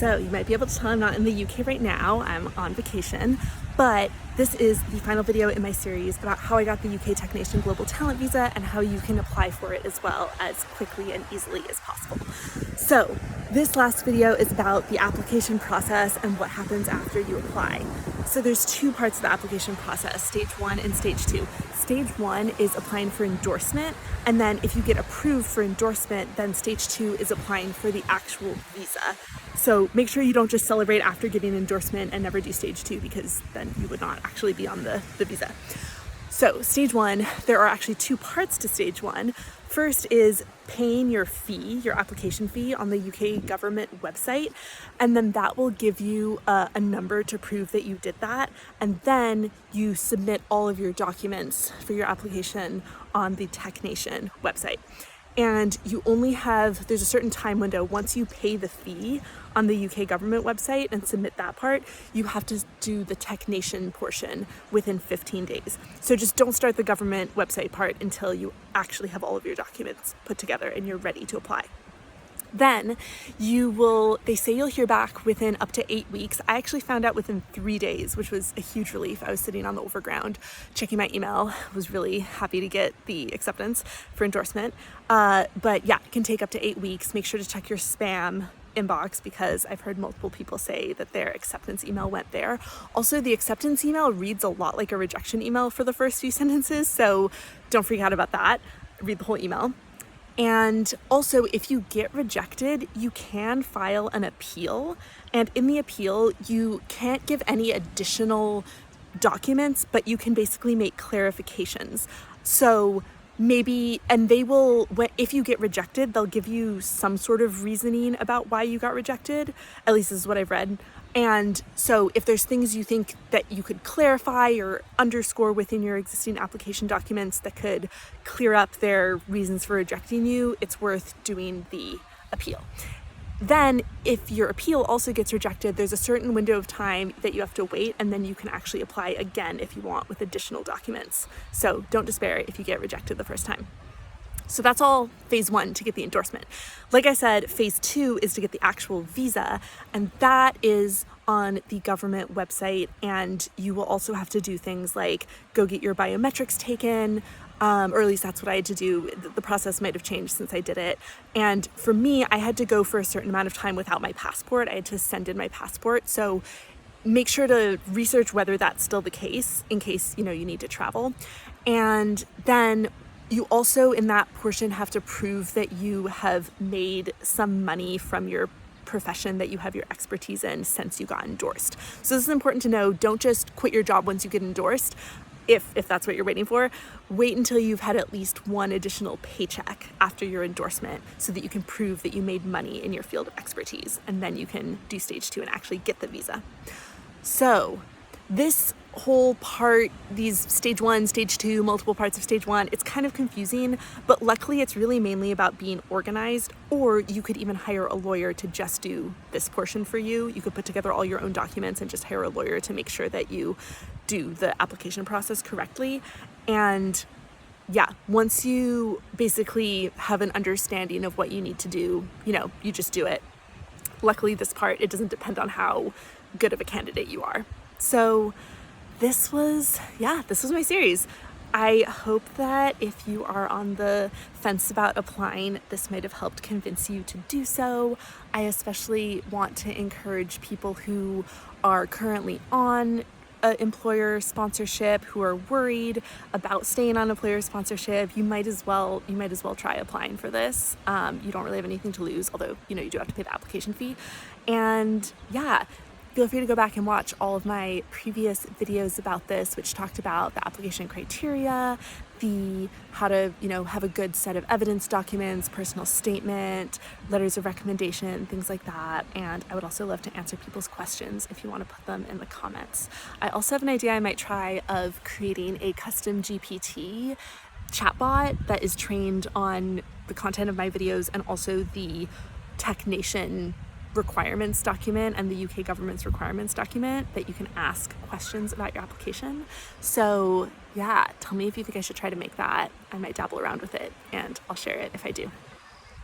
So you might be able to tell I'm not in the UK right now, I'm on vacation, but this is the final video in my series about how I got the UK TechNation Global Talent Visa and how you can apply for it as well as quickly and easily as possible. So this last video is about the application process and what happens after you apply. So there's two parts of the application process, stage 1 and stage 2. Stage 1 is applying for endorsement, and then if you get approved for endorsement, then stage 2 is applying for the actual visa. So make sure you don't just celebrate after getting endorsement and never do stage 2, because then you would not actually be on the visa. So stage 1, there are actually two parts to stage 1. First is paying your fee, your application fee on the UK government website, and then that will give you a number to prove that you did that, and then you submit all of your documents for your application on the TechNation website. And you only have, there's a certain time window. Once you pay the fee on the UK government website and submit that part, you have to do the TechNation portion within 15 days. So just don't start the government website part until you actually have all of your documents put together and you're ready to apply. Then they say you'll hear back within up to 8 weeks. I actually found out within 3 days, which was a huge relief. I was sitting on the overground checking my email, was really happy to get the acceptance for endorsement. But yeah, it can take up to 8 weeks. Make sure to check your spam inbox, because I've heard multiple people say that their acceptance email went there. Also, the acceptance email reads a lot like a rejection email for the first few sentences, so don't freak out about that. Read the whole email. And also, if you get rejected, you can file an appeal. And in the appeal, you can't give any additional documents, but you can basically make clarifications. So maybe, and they will, if you get rejected, they'll give you some sort of reasoning about why you got rejected. At least this is what I've read. And so if there's things you think that you could clarify or underscore within your existing application documents that could clear up their reasons for rejecting you, it's worth doing the appeal. Then if your appeal also gets rejected, there's a certain window of time that you have to wait, and then you can actually apply again if you want with additional documents. So don't despair if you get rejected the first time. So that's all phase 1 to get the endorsement. Like I said, phase 2 is to get the actual visa, and that is on the government website, and you will also have to do things like go get your biometrics taken, or at least that's what I had to do. The process might have changed since I did it. And for me, I had to go for a certain amount of time without my passport. I had to send in my passport. So make sure to research whether that's still the case in case, you need to travel. And then you also, in that portion, have to prove that you have made some money from your profession that you have your expertise in since you got endorsed. So this is important to know. Don't just quit your job once you get endorsed. If that's what you're waiting for, wait until you've had at least one additional paycheck after your endorsement so that you can prove that you made money in your field of expertise, and then you can do stage 2 and actually get the visa. So this whole part, these stage 1, stage 2, multiple parts of stage 1, it's kind of confusing, but luckily it's really mainly about being organized, or you could even hire a lawyer to just do this portion for you. You could put together all your own documents and just hire a lawyer to make sure that you do the application process correctly. And yeah, once you basically have an understanding of what you need to do, you just do it. Luckily, this part, it doesn't depend on how good of a candidate you are. So this was my series. I hope that if you are on the fence about applying, this might have helped convince you to do so. I especially want to encourage people who are currently on employer sponsorship, who are worried about staying on employer sponsorship. You might as well try applying for this. You don't really have anything to lose, although you do have to pay the application fee. And yeah, feel free to go back and watch all of my previous videos about this, which talked about the application criteria, how to, have a good set of evidence documents, personal statement, letters of recommendation, things like that. And I would also love to answer people's questions if you want to put them in the comments. I also have an idea I might try of creating a custom GPT chatbot that is trained on the content of my videos and also the TechNation requirements document and the UK government's requirements document that you can ask questions about your application. So yeah, tell me if you think I should try to make that. I might dabble around with it and I'll share it if I do.